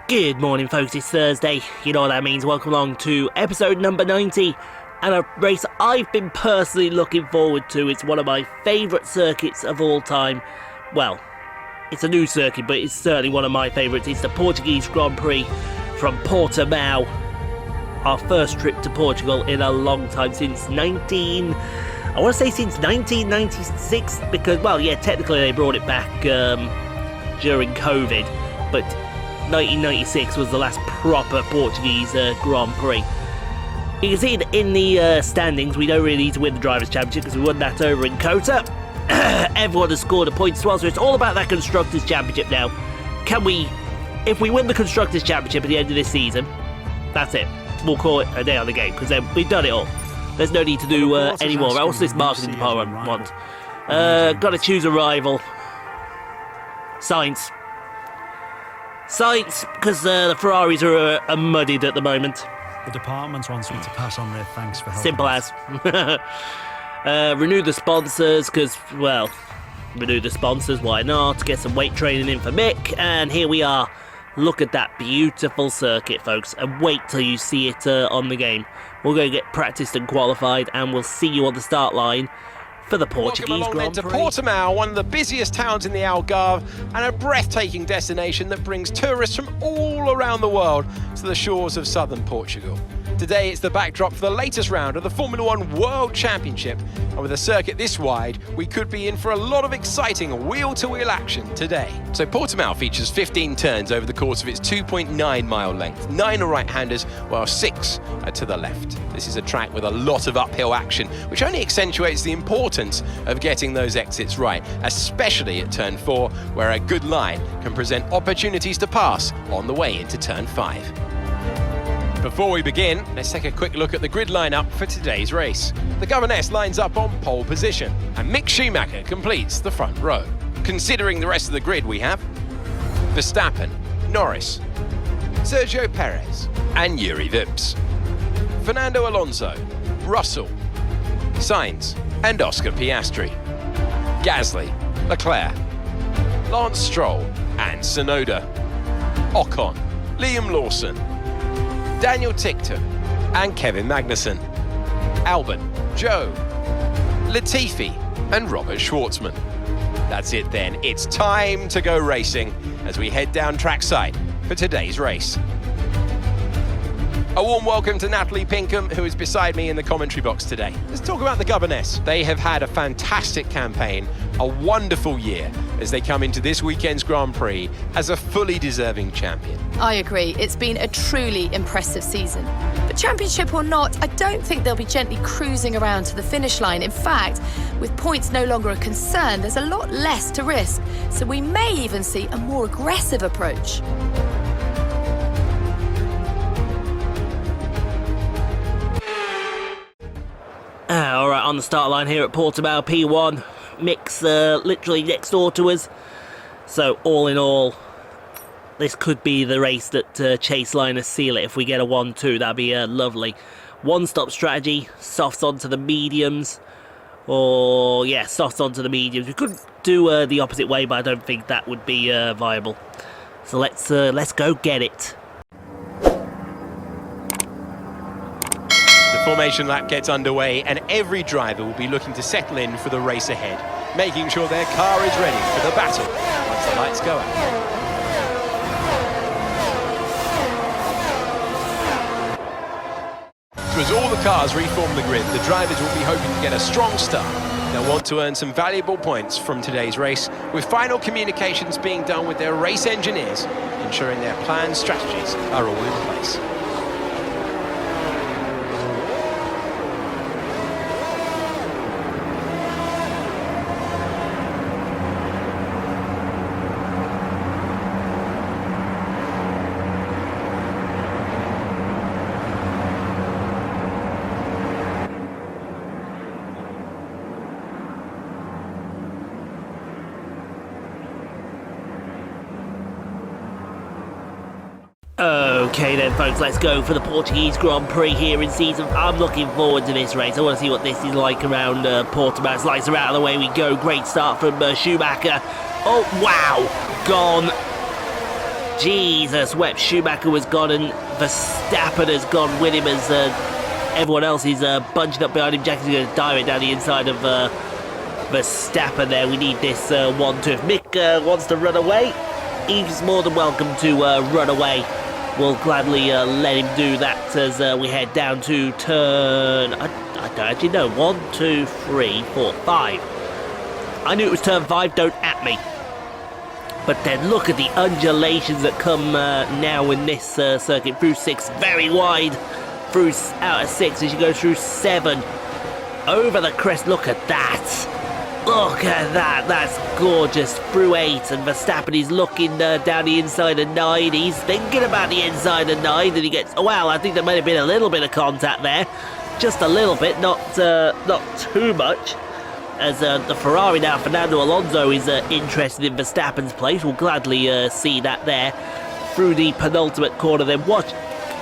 Good morning, folks. It's Thursday. You know what that means. Welcome along to episode number 90 and a race I've been personally looking forward to. It's one of my favourite circuits of all time. Well, it's a new circuit, but it's certainly one of my favourites. It's the Portuguese Grand Prix from Portimao. Our first trip to Portugal in a long time, since 1996, because, well, yeah, technically they brought it back during COVID, but 1996 was the last proper Portuguese Grand Prix. You can see in the standings, we don't really need to win the Drivers' Championship because we won that over in Kota. Everyone has scored a point as well, so it's all about that Constructors' Championship now. If we win the Constructors' Championship at the end of this season, that's it. We'll call it a day on the game, because then we've done it all. There's no need to do any more. What's this marketing department want? Got to choose a rival. Sainz, because the Ferraris are muddied at the moment. The department wants me to pass on their thanks for helping. Simple as. Renew the sponsors, because, well, renew the sponsors, why not? Get some weight training in for Mick, and here we are. Look at that beautiful circuit, folks, and wait till you see it on the game. We're going to get practiced and qualified, and we'll see you on the start line for the Portuguese Grand Prix. Welcome along then to Portimao, one of the busiest towns in the Algarve, and a breathtaking destination that brings tourists from all around the world to the shores of southern Portugal. Today it's the backdrop for the latest round of the Formula One World Championship, and with a circuit this wide, we could be in for a lot of exciting wheel-to-wheel action today. So Portimao features 15 turns over the course of its 2.9-mile length, 9 are right-handers, while 6 are to the left. This is a track with a lot of uphill action, which only accentuates the importance of getting those exits right, especially at turn 4, where a good line can present opportunities to pass on the way into turn 5. Before we begin, let's take a quick look at the grid lineup for today's race. The governess lines up on pole position, and Mick Schumacher completes the front row. Considering the rest of the grid, we have Verstappen, Norris, Sergio Perez, and Yuri Vips, Fernando Alonso, Russell, Sainz, and Oscar Piastri, Gasly, Leclerc, Lance Stroll, and Tsunoda, Ocon, Liam Lawson, Daniel Ticktum, and Kevin Magnussen, Albon, Joe, Latifi, and Robert Schwartzman. That's it then, it's time to go racing as we head down trackside for today's race. A warm welcome to Natalie Pinkham, who is beside me in the commentary box today. Let's talk about the governess. They have had a fantastic campaign, a wonderful year, as they come into this weekend's Grand Prix as a fully deserving champion. I agree, it's been a truly impressive season. But championship or not, I don't think they'll be gently cruising around to the finish line. In fact, with points no longer a concern, there's a lot less to risk. So we may even see a more aggressive approach. Alright, on the start line here at Portimao P1. Mick's literally next door to us. So, all in all, this could be the race that Chase-Levin seal it. If we get a 1-2, that'd be lovely. One-stop strategy, softs onto the mediums. Or, yeah, softs onto the mediums. We could do the opposite way, but I don't think that would be viable. So let's go get it. The formation lap gets underway, and every driver will be looking to settle in for the race ahead, making sure their car is ready for the battle once the lights go out. So as all the cars reform the grid, the drivers will be hoping to get a strong start. They'll want to earn some valuable points from today's race, with final communications being done with their race engineers, ensuring their planned strategies are all in place. Okay then, folks, let's go for the Portuguese Grand Prix here in season. I'm looking forward to this race. I want to see what this is like around Portimao. Lights are out of the way we go. Great start from Schumacher. Oh, wow. Gone. Jesus wept. Schumacher was gone and Verstappen has gone with him as everyone else is bunching up behind him. Jackie's going to dive it down the inside of Verstappen there. We need this 1-2. If Mick wants to run away, he's more than welcome to run away. We'll gladly let him do that as we head down to turn... I don't actually know. 1, 2, 3, 4, 5. I knew it was turn 5, don't at me. But then look at the undulations that come now in this circuit. Through 6, very wide. Through out of 6 as you go through 7. Over the crest, look at that. Look at that, that's gorgeous. Through 8, and Verstappen is looking down the inside of 9. He's thinking about the inside of 9, and he gets... Oh, well, I think there might have been a little bit of contact there. Just a little bit, not too much. As the Ferrari now, Fernando Alonso, is interested in Verstappen's place. We'll gladly see that there. Through the penultimate corner, then watch.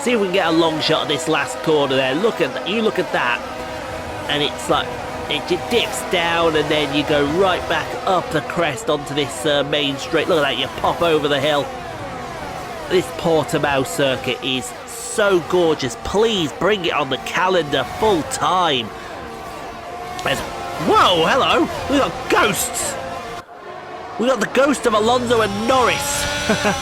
See if we can get a long shot of this last corner there. Look at that. You look at that, and it's like... It dips down and then you go right back up the crest onto this main straight. Look at that, you pop over the hill. This Portimao circuit is so gorgeous. Please bring it on the calendar full time. Whoa, hello. We got ghosts. We got the ghost of Alonso and Norris.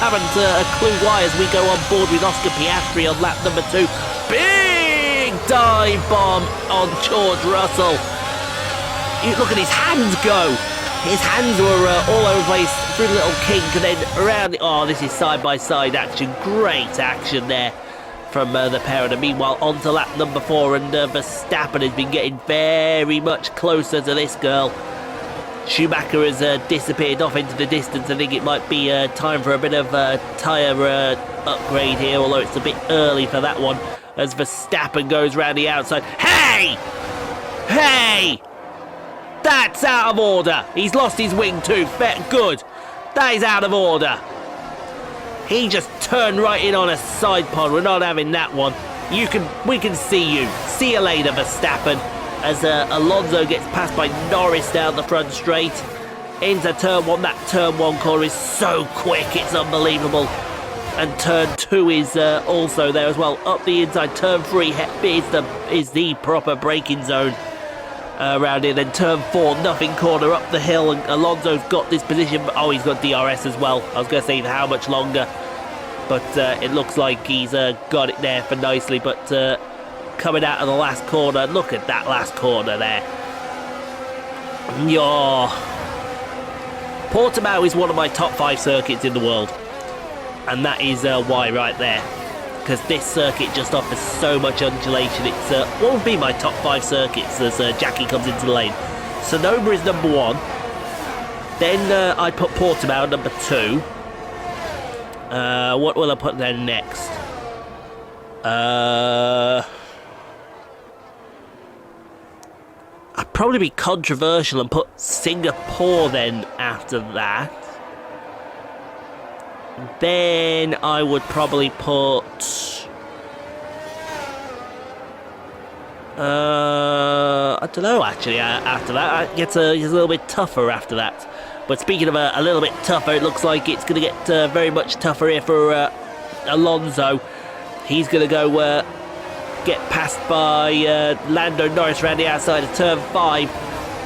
Haven't a clue why as we go on board with Oscar Piastri on lap number 2. Big dive bomb on George Russell. Look at his hands go. His hands were all over the place through the little kink and then around. Oh, this is side-by-side action. Great action there from the pair of them. Meanwhile, on to lap number 4, and Verstappen has been getting very much closer to this girl. Schumacher has disappeared off into the distance. I think it might be time for a bit of tyre upgrade here, although it's a bit early for that one, as Verstappen goes round the outside. Hey! Hey! That's out of order. He's lost his wing too. Good. That is out of order. He just turned right in on a side pod. We're not having that one. We can see you. See you later, Verstappen. As Alonso gets passed by Norris down the front straight. Into turn 1. That turn 1 corner is so quick. It's unbelievable. And turn 2 is also there as well. Up the inside. Turn 3 is the proper braking zone. Around here, then turn 4, nothing corner up the hill, and Alonso's got this position. Oh, he's got DRS as well. I was going to say how much longer, but it looks like he's got it there for nicely. But coming out of the last corner, look at that last corner there. Portimao is one of my top 5 circuits in the world, and that is why right there. Because this circuit just offers so much undulation. It's what would be my top 5 circuits as Jackie comes into the lane. Sonoma is number 1. Then I'd put Portimao number 2. What will I put there next? I'd probably be controversial and put Singapore then after that. Then I would probably put... I don't know, actually, after that. It gets a little bit tougher after that. But speaking of a little bit tougher, it looks like it's going to get very much tougher here for Alonso. He's going to go get passed by Lando Norris around the outside of turn 5.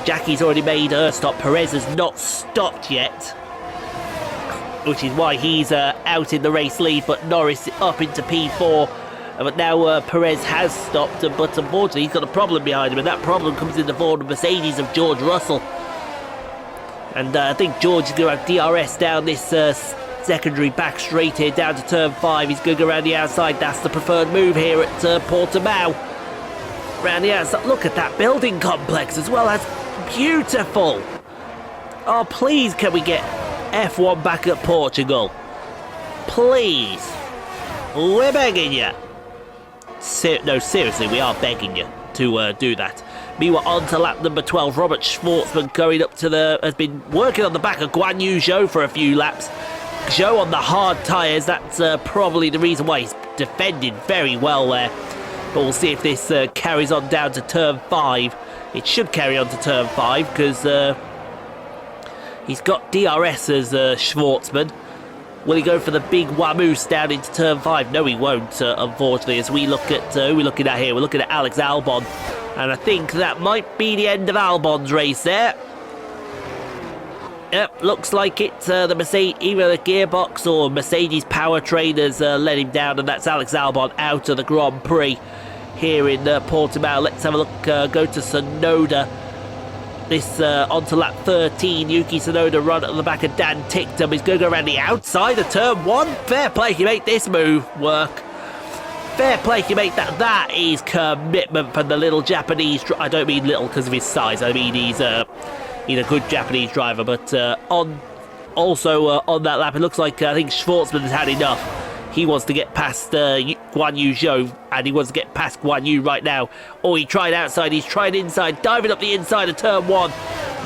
Jackie's already made her stop. Perez has not stopped yet, which is why he's out in the race lead, but Norris up into P4. But now Perez has stopped, but unfortunately he's got a problem behind him, and that problem comes in the form of Mercedes of George Russell. And I think George is going to have DRS down this secondary back straight here, down to turn 5. He's going to go around the outside. That's the preferred move here at Portimao. Around the outside. Look at that building complex as well. That's beautiful. Oh, please, can we get F1 back at Portugal? Please. We're begging you. No, seriously, we are begging you to do that. Meanwhile, on to lap number 12. Robert Schwartzman going up to has been working on the back of Guan Yu Zhou for a few laps. Zhou on the hard tyres. That's probably the reason why he's defended very well there. But we'll see if this carries on down to turn 5. It should carry on to turn 5 because he's got DRS as Schwartzman. Will he go for the big wamoose down into turn 5? No, he won't, unfortunately, as we look at who we're looking at here. We're looking at Alex Albon, and I think that might be the end of Albon's race there. Yep, looks like it. The Mercedes, either the gearbox or Mercedes powertrain has let him down, and that's Alex Albon out of the Grand Prix here in Portimao. Let's have a look, go to Tsunoda. This onto lap 13, Yuki Tsunoda run at the back of Dan Ticktum. He's going to go around the outside of turn 1. Fair play, he made this move work. Fair play, he made that. That is commitment from the little Japanese. I don't mean little because of his size. I mean he's a good Japanese driver. But on that lap, it looks like I think Schwartzman has had enough. He wants to get past Guan Yu Zhou, and he wants to get past Guan Yu right now. Oh, he tried outside, he's tried inside, diving up the inside of turn 1.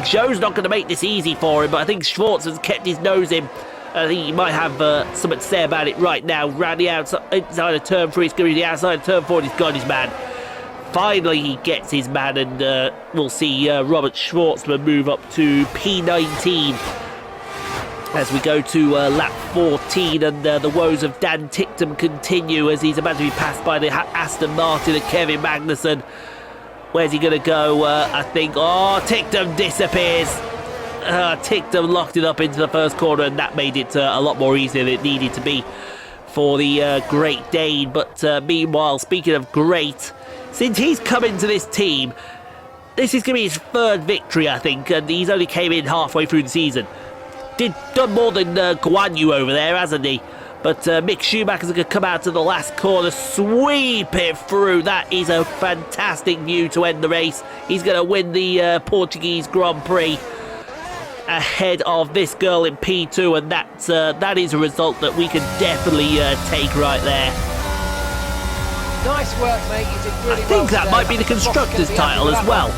Zhou's not going to make this easy for him, but I think Schwartz has kept his nose in. I think he might have something to say about it right now. Round the inside of turn 3, he's going to the outside of turn 4, he's got his man. Finally, he gets his man, and we'll see Robert Schwartzman move up to P19. As we go to lap 14, and the woes of Dan Ticktum continue as he's about to be passed by the Aston Martin and Kevin Magnussen. Where's he going to go? I think... Oh, Ticktum disappears. Ticktum locked it up into the first corner, and that made it a lot more easier than it needed to be for the Great Dane. But meanwhile, speaking of great, since he's come into this team, this is going to be his 3rd victory, I think, and he's only came in halfway through the season. Done more than Guan Yu over there, hasn't he? But Mick Schumacher's going to come out to the last corner, sweep it through. That is a fantastic view to end the race. He's going to win the Portuguese Grand Prix ahead of this girl in P2, and that is a result that we can definitely take right there. Nice work, mate. You did really I think that might be the constructors' title as well.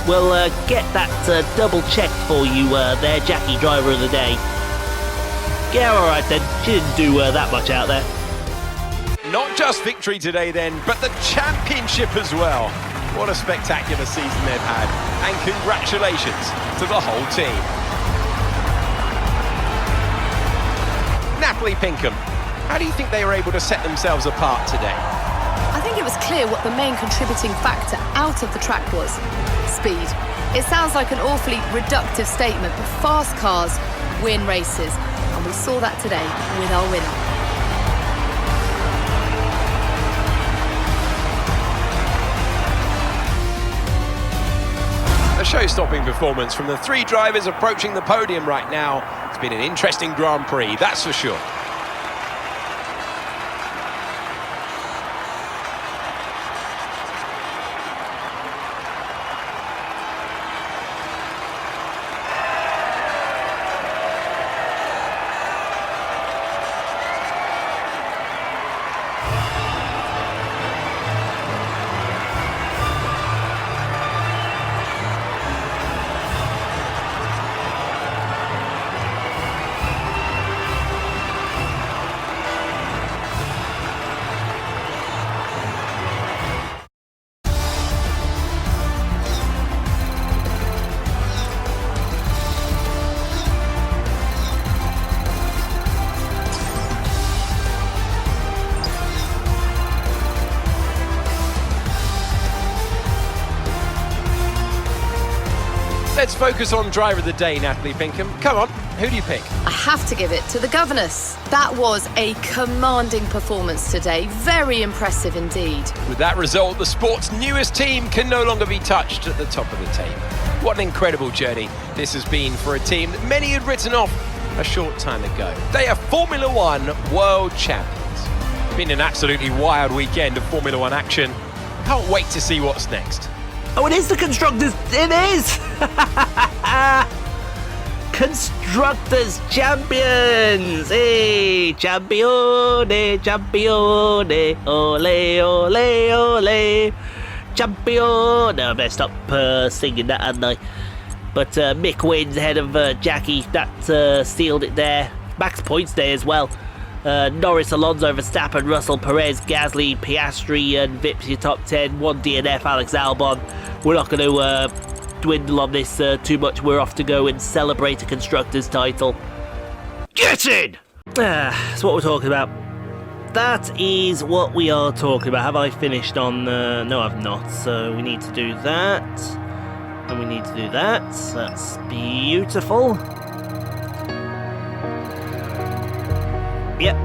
We'll get that double checked for you there, Jackie, driver of the day. Yeah, alright then. She didn't do that much out there. Not just victory today then, but the championship as well. What a spectacular season they've had. And congratulations to the whole team. Natalie Pinkham, how do you think they were able to set themselves apart today? I think it was clear what the main contributing factor out of the track was. Speed. It sounds like an awfully reductive statement, but fast cars win races, and we saw that today with our winner. A show-stopping performance from the 3 drivers approaching the podium right now. It's been an interesting Grand Prix, that's for sure. Let's focus on driver of the day, Natalie Pinkham. Come on, who do you pick? I have to give it to the governess. That was a commanding performance today. Very impressive indeed. With that result, the sport's newest team can no longer be touched at the top of the table. What an incredible journey this has been for a team that many had written off a short time ago. They are Formula One world champions. It's been an absolutely wild weekend of Formula One action. Can't wait to see what's next. Oh, it is the constructors. It is. Constructors champions. Hey, champione, champione. Ole, ole, ole. Champion. No, I better stop singing that, hadn't I? But Mick wins ahead of Jackie. That sealed it there. Max points there as well. Norris, Alonso, Verstappen, Russell, Perez, Gasly, Piastri, and Vips your top 10. 1 DNF, Alex Albon. We're not going to dwindle on this too much. We're off to go and celebrate a constructors title. Get in! That's what we're talking about. That is what we are talking about. Have I finished on the... No, I've not. So we need to do that. And we need to do that. That's beautiful. Yep.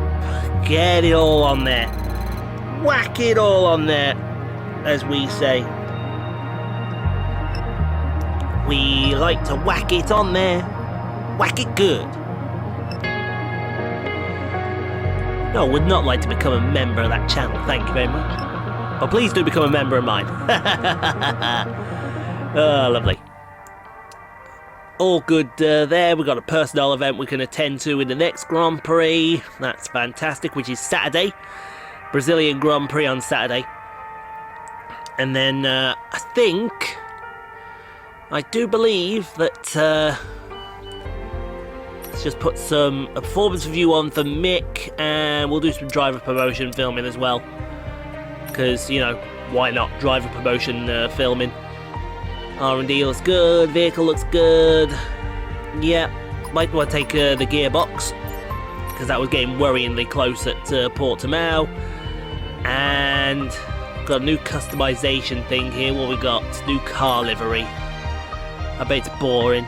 Get it all on there. Whack it all on there, as we say. We like to whack it on there. Whack it good. No, I would not like to become a member of that channel, thank you very much. But please do become a member of mine. Oh, lovely. All good there. We've got a personnel event we can attend to in the next Grand Prix. That's fantastic, which is Saturday. Brazilian Grand Prix on Saturday. And then I do believe that let's just put a performance review on for Mick, and we'll do some driver promotion filming as well. Because, you know, why not? Driver promotion filming. R&D looks good, vehicle looks good. Yeah, might want to take the gearbox, because that was getting worryingly close at Portimao. And got a new customization thing here. What we got? New car livery. I bet it's boring.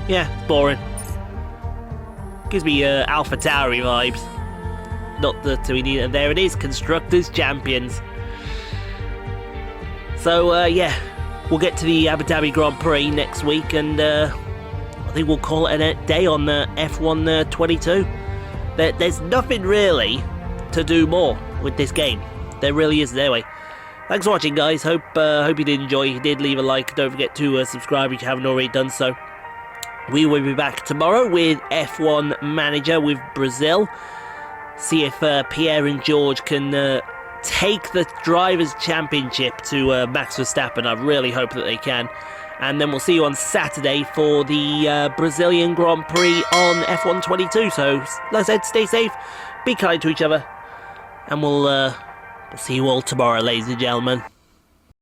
Yeah, boring. Gives me AlphaTauri vibes. Not that we need it. And there it is, Constructors Champions. So, yeah, we'll get to the Abu Dhabi Grand Prix next week, and I think we'll call it a day on F1 22. There's nothing really to do more with this game. There really isn't anyway. Thanks for watching, guys. Hope you did enjoy. If you did, leave a like. Don't forget to subscribe if you haven't already done so. We will be back tomorrow with F1 Manager with Brazil. See if Pierre and George can take the Drivers' Championship to Max Verstappen. I really hope that they can. And then we'll see you on Saturday for the Brazilian Grand Prix on F1 22. So, like I said, stay safe, be kind to each other, and we'll see you all tomorrow, ladies and gentlemen.